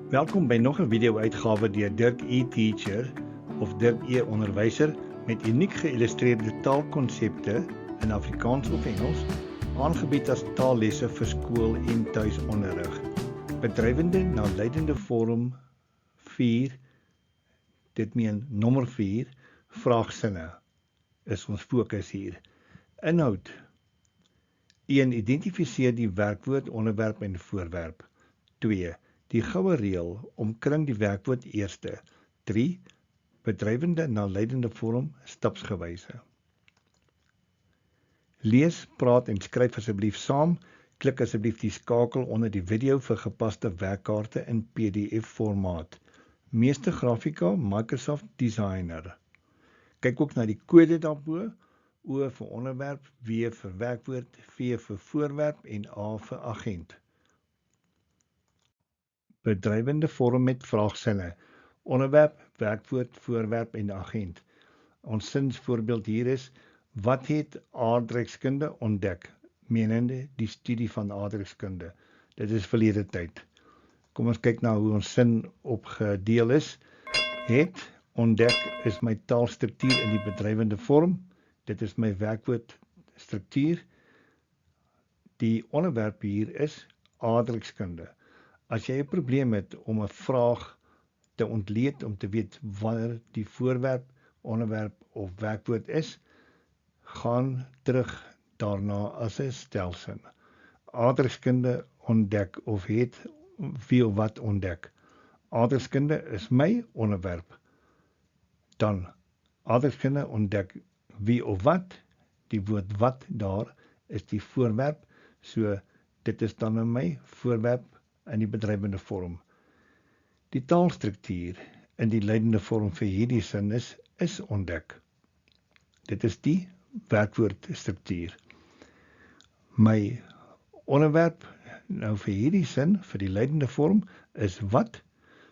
Welkom by nog 'n video-uitgawe deur Dirk E-Teacher of Dirk E-Onderwyser met uniek geïllustreerde taalkonsepte in Afrikaans of Engels, aangebied as taallesse vir skool en tuisonderrig. Bedrywende naluidende vorm 4, dit meen nommer 4, vraagsinne is ons fokus hier. Inhoud: 1. Identifiseer die werkwoord, onderwerp en voorwerp. 2. Die goue reël, omkring die werkwoord eerste. 3. Bedrywende naluidende vorm, stapsgewyse. Lees, praat en skryf asseblief saam. Klik asseblief die skakel onder die video vir gepaste werkkaarte in PDF-formaat. Meeste grafika, Microsoft Designer. Kyk ook na die kode daarbo. O vir onderwerp, W vir werkwoord, V vir voorwerp en A vir agent. Bedrywende vorm met vraagsinne. Onderwerp, werkwoord, voorwerp en agent. Ons sinsvoorbeeld hier is: wat het aardrykskunde ontdek? Menende die studie van aardrykskunde. Dit is verlede tyd. Kom ons kyk na hoe ons sin opgedeel is. Het ontdek is my taalstruktuur in die bedrywende vorm. Dit is my werkwoordstruktuur. Die onderwerp hier is aardrykskunde. As jy 'n probleem het om 'n vraag te ontleed, om te weet wanneer die voorwerp, onderwerp of werkwoord is, gaan terug daarna as 'n stelsin. Aardrykskunde ontdek of het wie of wat ontdek. Aardrykskunde is my onderwerp. Dan aardrykskunde ontdek wie of wat, die woord wat daar is die voorwerp, so dit is dan my voorwerp in die bedrywende vorm. Die taalstruktuur in die leidende vorm vir hierdie sin is ontdek. Dit is die werkwoordstruktuur. My onderwerp nou vir hierdie sin, vir die leidende vorm, is wat.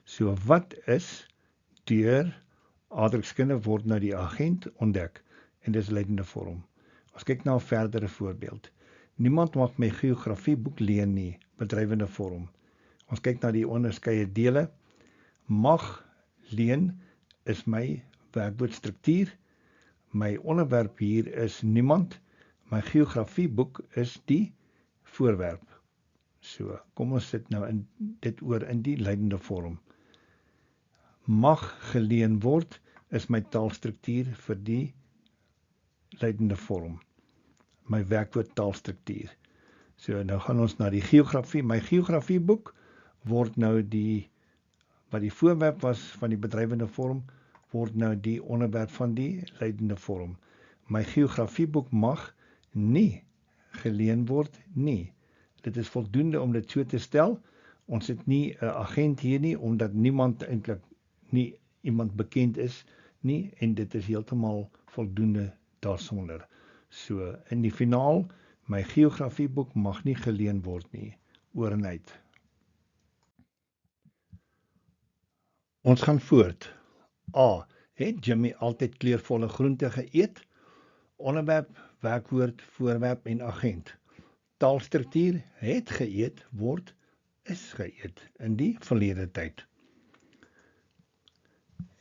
So wat is deur aardrykskunde word nou die agent ontdek en dis leidende vorm. Ons kyk na 'n verdere voorbeeld. Niemand mag my geografieboek leen nie, bedrywende vorm. Ons kyk na die onderskeie dele. Mag leen is my werkwoordstruktuur. My onderwerp hier is niemand. My geografieboek is die voorwerp. So, kom ons sit nou dit oor in die leidende vorm. Mag geleen word is my taalstruktuur vir die leidende vorm. My werkwoord taalstruktuur. So, nou gaan ons na die geografie. My geografieboek word nou wat die voorwerp was van die bedrywende vorm, word nou die onderwerp van die leidende vorm. My geografieboek mag nie geleen word nie. Dit is voldoende om dit so te stel. Ons het nie 'n agent hier nie, omdat niemand eintlik nie iemand bekend is nie, en dit is heeltemal voldoende daarsonder. So, in die finaal, my geografieboek mag nie geleen word nie, oor en uit. Ons gaan voort. A. Het Jimmy altyd kleurvolle groente geëet? Onderwerp, werkwoord, voorwerp en agent. Taalstruktuur: het geëet, word, is geëet in die verlede tyd.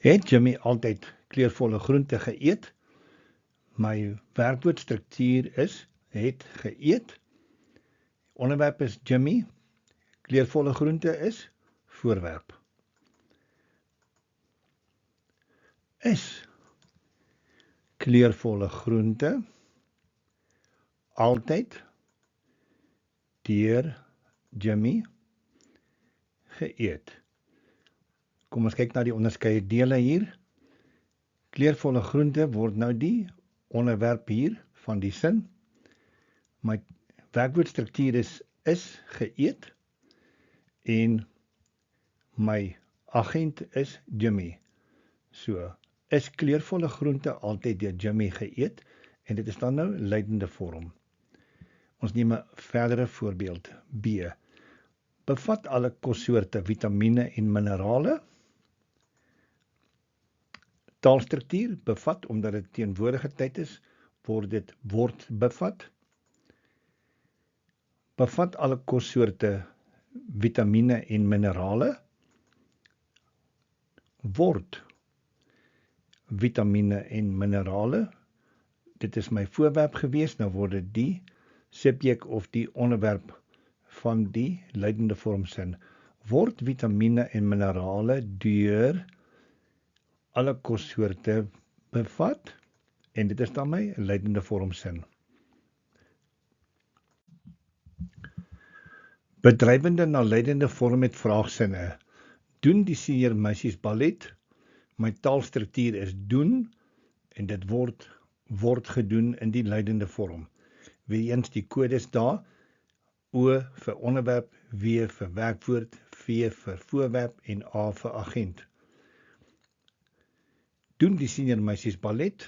Het Jimmy altyd kleurvolle groente geëet? My werkwoordstruktuur is het geëet. Onderwerp is Jimmy. Kleurvolle groente is voorwerp. Is kleurvolle groente altyd deur Jimmy geëet? Kom ons kyk na die onderskeie dele hier. Kleurvolle groente word nou die onderwerp hier van die sin. My werkwoordstruktuur is geëet en my agent is Jimmy. So, is kleurvolle groente altyd deur Jimmy geëet, en dit is dan nou leidende vorm. Ons neem 'n verdere voorbeeld. B. Bevat alle kossoorte vitamiene en minerale? Taalstruktuur: bevat, omdat dit teenwoordige tyd is, word dit word bevat. Bevat alle kossoorte vitamiene en minerale? Word vitamine en minerale. Dit is my voorwerp gewees, nou word dit die subjek of die onderwerp van die leidende vormsin. Word vitamine en minerale deur alle kossoorte bevat, en dit is dan my leidende vormsin. Bedrywende na leidende vorm met vraagsinne. Doen die senior meisies ballet? My taalstruktuur is doen, en dit word gedoen in die leidende vorm. Weer eens die kodes daar, O vir onderwerp, W vir werkwoord, V vir voorwerp en A vir agent. Doen die senior meisies ballet?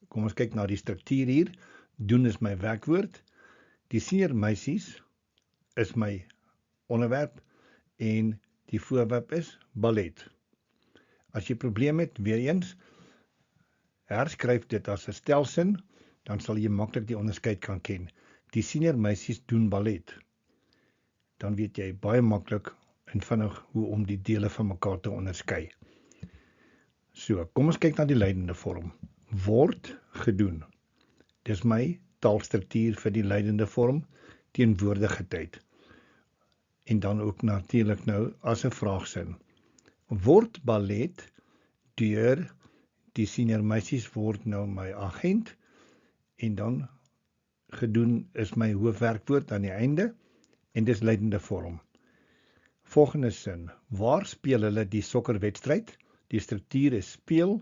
Kom ons kyk na die struktuur hier. Doen is my werkwoord. Die senior meisies is my onderwerp en die voorwerp is ballet. As jy probleem het, weer eens, herskryf dit as 'n stelsin, dan sal jy maklik die onderskeid kan ken. Die senior meisies doen ballet. Dan weet jy baie maklik en vinnig hoe om die dele van mekaar te onderskei. So, kom ons kyk na die leidende vorm. Word gedoen. Dis my taalstruktuur vir die leidende vorm, teenwoordige tyd. En dan ook natuurlik nou as 'n vraagsin. Word ballet deur die senior meisies word nou my agent, en dan gedoen is my hoofwerkwoord aan die einde, en dis leidende vorm. Volgende sin, waar speel hulle die sokkerwedstryd? Die struktuur is speel,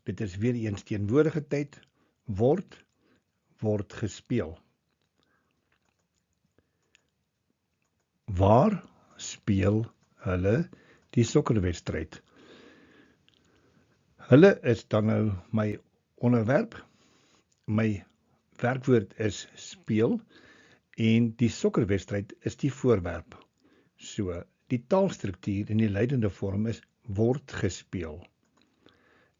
dit is weer eens teenwoordige tyd, word gespeel. Waar speel hulle die sokkerwedstryd? Hulle is dan nou my onderwerp, my werkwoord is speel, en die sokkerwedstryd is die voorwerp. So, die taalstruktuur in die leidende vorm is word gespeel.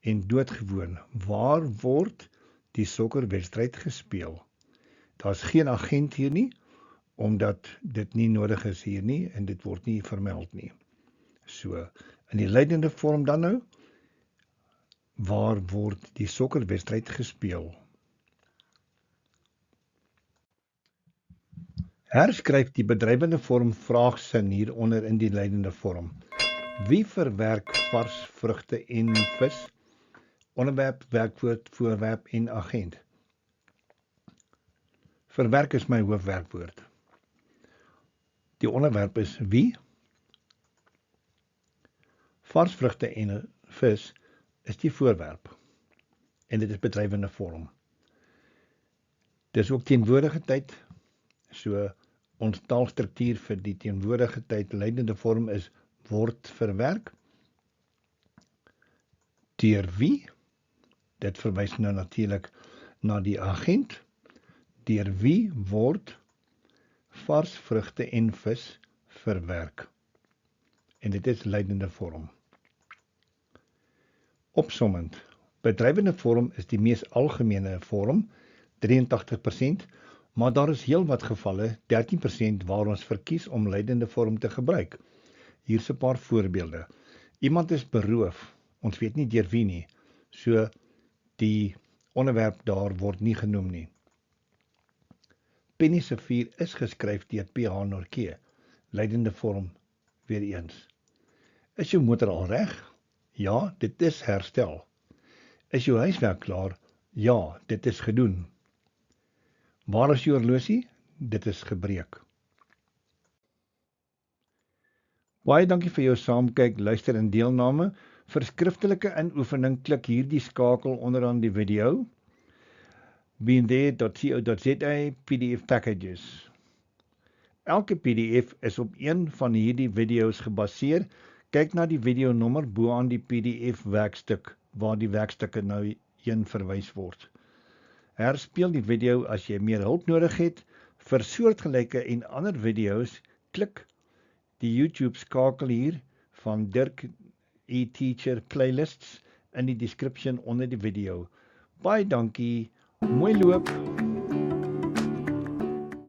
En doodgewoon, waar word die sokkerwedstryd gespeel? Daar's geen agent hier nie, omdat dit nie nodig is hier nie, en dit word nie vermeld nie. So, in die leidende vorm dan nou, waar word die sokkerwedstryd gespeel? Herskryf die bedrywende vorm vraagsin hieronder in die leidende vorm. Wie verwerk vars vrugte en vis? Onderwerp, werkwoord, voorwerp en agent. Verwerk is my hoofwerkwoord. Die onderwerp is wie? Vars vrugte en vis is die voorwerp. En dit is bedrywende vorm. Dis ook teenwoordige tyd. So, ons taalstruktuur vir die teenwoordige tyd leidende vorm is word verwerk. Deur wie? Dit verwys nou natuurlik na die agent. Deur wie word vars vrugte en vis verwerk? En dit is leidende vorm. Opsommend. Bedrywende vorm is die mees algemene vorm, 83%, maar daar is heelwat gevalle, 13%, waar ons verkies om leidende vorm te gebruik. Hier's 'n paar voorbeelde. Iemand is beroof, ons weet nie deur wie nie, so die onderwerp daar word nie genoem nie. Penny se vuur is geskryf deur PH Norke, leidende vorm weer eens. Is jou motor al reg? Ja, dit is herstel. Is jou huiswerk klaar? Ja, dit is gedoen. Waar is jou horlosie? Dit is gebreek. Baie dankie vir jou saamkyk, luister en deelname. Vir skriftelike inoefening klik hierdie skakel onderaan die video. beinthere.co.za PDF packages. Elke PDF is op een van hierdie video's gebaseer. Kyk na die video nommer bo aan die PDF werkstuk, waar die werkstukke nou heen verwys word. Herspeel die video as jy meer hulp nodig het. Vir soortgelyke en ander video's, klik die YouTube skakel hier van Dirk e-Teacher Playlists in die description onder die video. Baie dankie, mooi loop!